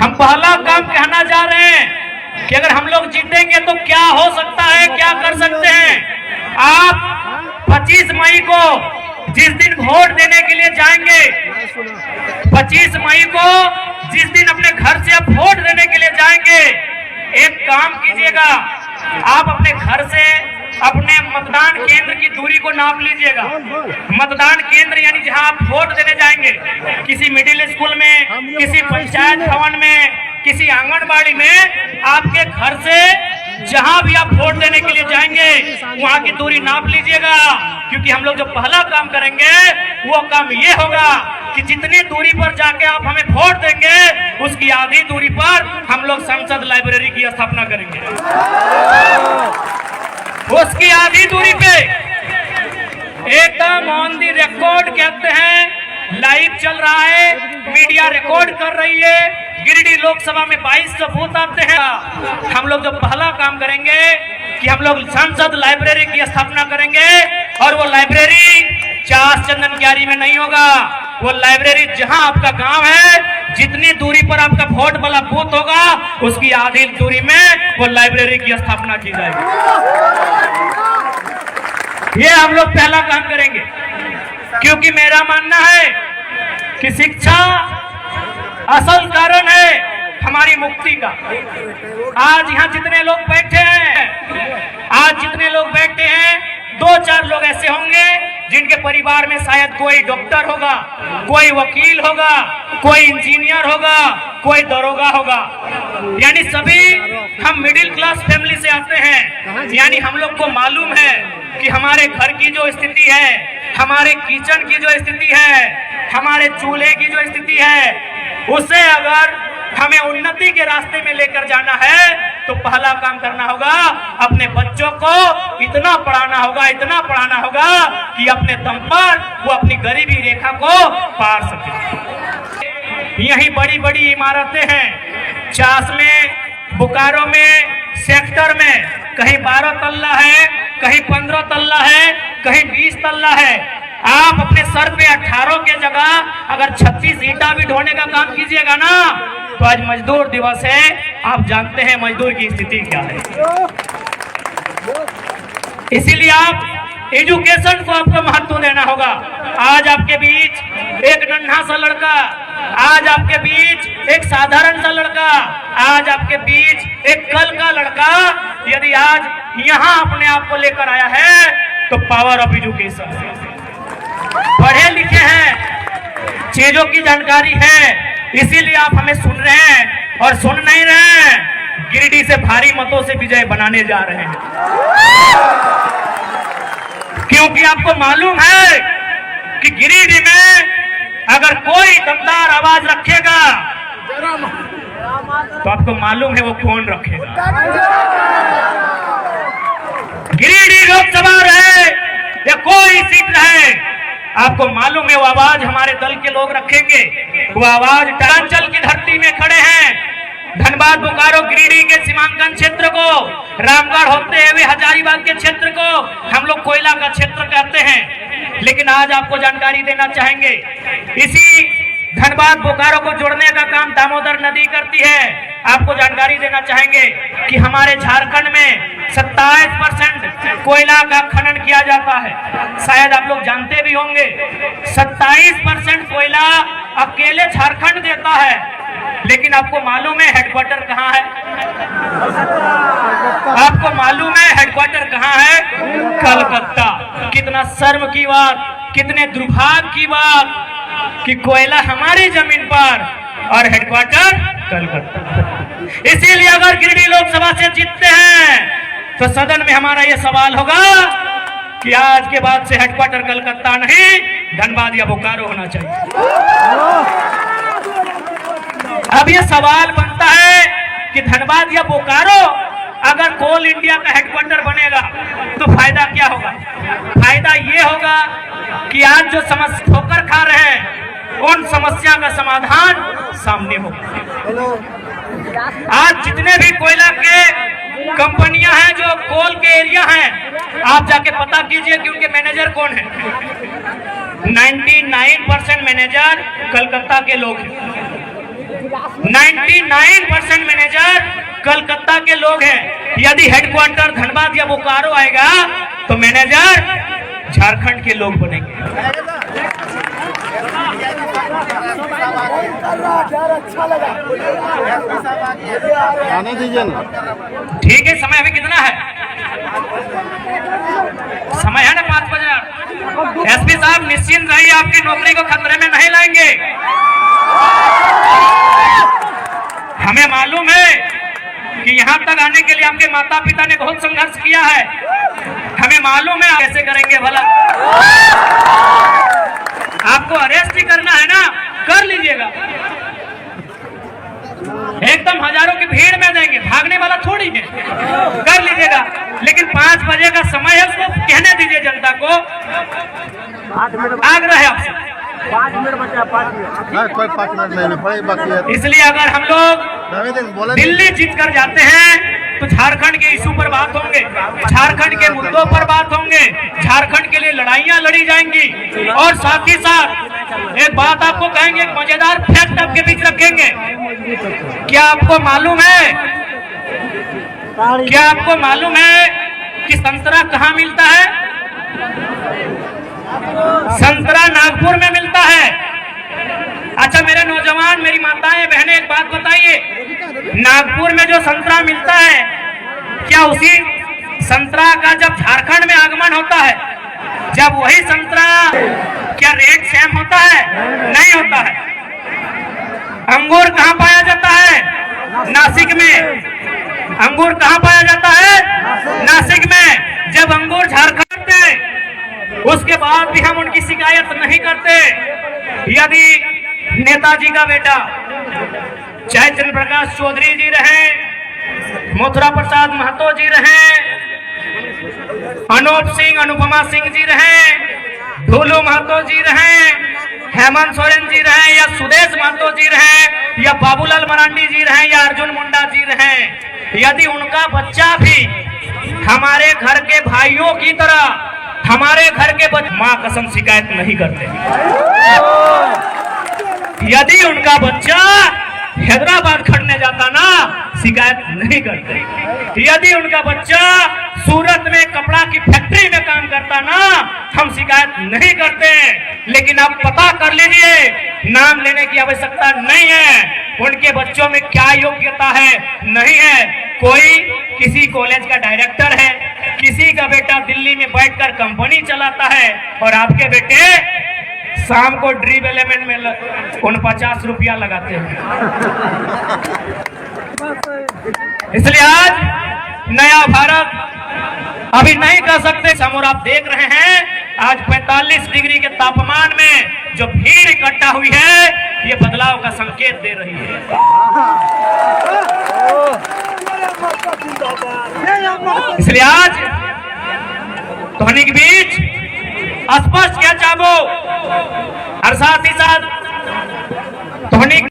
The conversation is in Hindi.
हम पहला काम कहना जा रहे हैं कि अगर हम लोग जीतेंगे तो क्या हो सकता है, क्या कर सकते हैं। आप 25 मई को जिस दिन वोट देने के लिए जाएंगे, 25 मई को जिस दिन अपने घर से आप वोट देने के लिए जाएंगे, एक काम कीजिएगा, आप अपने घर से अपने मतदान केंद्र की दूरी को नाप लीजिएगा। मतदान केंद्र यानी जहां आप वोट देने जाएंगे, किसी मिडिल स्कूल में, किसी पंचायत भवन में, किसी आंगनबाड़ी में, आपके घर से जहां भी आप वोट देने के लिए जाएंगे वहां की दूरी नाप लीजिएगा। क्योंकि हम लोग जो पहला काम करेंगे वो काम ये होगा कि जितनी दूरी पर जाके आप हमें वोट देंगे उसकी आधी दूरी पर हम लोग संसद लाइब्रेरी की स्थापना करेंगे। उसकी आधी दूरी पे एकदम ऑन दी रिकॉर्ड कहते हैं, लाइव चल रहा है, मीडिया रिकॉर्ड कर रही है। गिरिडीह लोकसभा में 22 बूथ आते हैं। हम लोग जो पहला काम करेंगे कि हम लोग संसद लाइब्रेरी की स्थापना करेंगे, और वो लाइब्रेरी चास चंदन क्यारी में नहीं होगा। वो लाइब्रेरी जहां आपका गांव है, जितनी दूरी पर आपका वोट वाला बूथ होगा उसकी आधी दूरी में वो लाइब्रेरी की स्थापना की जाएगी। ये हम लोग पहला काम करेंगे, क्योंकि मेरा मानना है कि शिक्षा असल कारण है हमारी मुक्ति का। आज यहाँ जितने लोग बैठे हैं, 2-4 लोग ऐसे होंगे जिनके परिवार में शायद कोई डॉक्टर होगा, कोई वकील होगा, कोई इंजीनियर होगा, कोई दरोगा होगा। यानी सभी हम मिडिल क्लास फैमिली से आते हैं। यानी हम लोग को मालूम है कि हमारे घर की जो स्थिति है, हमारे किचन की जो स्थिति है, हमारे चूल्हे की जो स्थिति है, उसे अगर हमें उन्नति के रास्ते में लेकर जाना है तो पहला काम करना होगा, अपने बच्चों को इतना पढ़ाना होगा कि अपने दम पर वो अपनी गरीबी रेखा को पार सके। यही बड़ी बड़ी इमारतें हैं, चास में, बोकारो में, सेक्टर में कहीं 12 तल्ला है, कहीं 15 तल्ला है, कहीं 20 तल्ला है। आप अपने सर पे 18 के जगह अगर 36 ईंटा भी ढोने का काम कीजिएगा ना, तो आज मजदूर दिवस है। आप जानते हैं मजदूर की स्थिति क्या है। इसीलिए आप एजुकेशन को आपको महत्व देना होगा। आज आपके बीच एक नन्हा सा लड़का, आज आपके बीच एक साधारण सा लड़का, आज आपके बीच एक कल का लड़का यदि आज यहाँ अपने आप को लेकर आया है तो पावर ऑफ एजुकेशन, पढ़े लिखे हैं, चीजों की जानकारी है, इसीलिए आप हमें सुन रहे हैं और सुन नहीं रहे हैं। गिरिडीह से भारी मतों से विजय बनाने जा रहे हैं, क्योंकि आपको मालूम है कि गिरिडीह में अगर कोई दमदार आवाज रखेगा तो आपको मालूम है वो कौन रखेगा। गिरिडीह लोकसभा रहे या कोई सीट रहे, आपको मालूम है वो आवाज हमारे दल के लोग रखेंगे। वो आवाज टांचल की धरती में खड़े हैं, धनबाद, बोकारो, गिरिडीह के सीमांकन क्षेत्र को, रामगढ़ होते हुए हजारीबाग के क्षेत्र को हम लोग कोयला का क्षेत्र कहते हैं। लेकिन आज आपको जानकारी देना चाहेंगे, इसी धनबाद बोकारो को जोड़ने का काम दामोदर नदी करती है। आपको जानकारी देना चाहेंगे कि हमारे झारखंड में 27% कोयला का खनन किया जाता है। शायद आप लोग जानते भी होंगे 27% कोयला अकेले झारखंड देता है। लेकिन आपको मालूम है हेडक्वार्टर कहाँ है? आपको मालूम है हेडक्वार्टर कहाँ है? कलकत्ता। कितना शर्म की बात, कितने दुर्भाग्य की बात कि कोयला हमारी जमीन पर और हेडक्वार्टर कलकत्ता। इसीलिए अगर गिरिडीह लोकसभा से जीतते हैं तो सदन में हमारा यह सवाल होगा कि आज के बाद से हेडक्वार्टर कलकत्ता नहीं, धनबाद या बोकारो होना चाहिए। अब यह सवाल बनता है कि धनबाद या बोकारो अगर कोल इंडिया का हेडक्वार्टर बनेगा तो फायदा क्या होगा? फायदा ये होगा कि आज जो समस्या ठोकर खा रहे हैं उन समस्या का समाधान सामने होगा। आज जितने भी कोयला के कंपनियां हैं जो कोल के एरिया हैं, आप जाके पता कीजिए कि उनके मैनेजर कौन है। 99% मैनेजर कलकत्ता के लोग हैं। 99% मैनेजर कलकत्ता के लोग हैं। यदि हेडक्वार्टर धनबाद या बोकारो आएगा तो मैनेजर झारखंड के लोग बनेंगे। आने दीजिए ना। ठीक है, समय अभी कितना है? समय है ना 5 बजे। एसपी साहब निश्चिंत रहिए, आपकी नौकरी को खतरे में नहीं लाएंगे। हमें मालूम है कि यहाँ तक आने के लिए आपके माता पिता ने बहुत संघर्ष किया है। हमें मालूम है आप कैसे करेंगे भला। आपको अरेस्ट ही करना है ना, कर लीजिएगा। एकदम हजारों की भीड़ में देंगे, भागने वाला थोड़ी है, कर लीजिएगा। लेकिन 5 बजे का समय है, उसको कहने दीजिए जनता को। आग्रह है आपसे। 5 मिनट बचा, 5 मिनट। कोई 5 मिनट नहीं पड़े बाकी है। इसलिए अगर हम लोग दिल्ली जीत कर जाते हैं तो झारखंड के इशू पर बात होंगे, झारखंड के मुद्दों पर बात होंगे, झारखंड के लिए लड़ाइयां लड़ी जाएंगी। और साथ ही साथ एक बात आपको कहेंगे, एक मजेदार फैक्ट आपके बीच रखेंगे। क्या आपको मालूम है, क्या आपको मालूम है कि संतरा कहाँ मिलता है? संतरा नागपुर में मिलता है। अच्छा मेरे नौजवान, मेरी माताएं बहनें, एक बात बताइए, नागपुर में जो संतरा मिलता है, क्या उसी संतरा का जब झारखंड में आगमन होता है, जब वही संतरा क्या रेट सेम होता है? नहीं होता है। अंगूर कहाँ पाया जाता है? नासिक में। अंगूर कहाँ पाया जाता है? नासिक में। जब अंगूर झारखंड में, उसके बाद भी हम उनकी शिकायत नहीं करते। यदि नेताजी का बेटा चाहे चंद्र प्रकाश चौधरी जी रहे, मथुरा प्रसाद महतो जी रहे, अनूप सिंह अनुपमा सिंह जी रहे, ढोलू महतो जी रहे, हेमंत सोरेन जी रहे, या सुदेश महतो जी रहे, या बाबूलाल मरांडी जी रहे, या अर्जुन मुंडा जी रहे, यदि उनका बच्चा भी हमारे घर के भाइयों की तरह हमारे घर के माँ कसम शिकायत नहीं करते, यदि उनका बच्चा हैदराबाद खटने जाता ना, शिकायत नहीं करते। यदि उनका बच्चा सूरत में कपड़ा की फैक्ट्री में काम करता ना, हम शिकायत नहीं करते। लेकिन आप पता कर लीजिए, नाम लेने की आवश्यकता नहीं है, उनके बच्चों में क्या योग्यता है, नहीं है। कोई किसी कॉलेज का डायरेक्टर है, किसी का बेटा दिल्ली में बैठकर कंपनी चलाता है, और आपके बेटे शाम को ड्रीम एलिमेंट में 49 रुपया लगाते हैं। इसलिए आज नया भारत अभी नहीं कर सकते। समोर आप देख रहे हैं, आज 45 डिग्री के तापमान में जो भीड़ इकट्ठा हुई है, ये बदलाव का संकेत दे रही है। इसलिए आज ध्वनि के बीच स्पष्ट क्या चाहो, और साथ ही साथ ध्वनि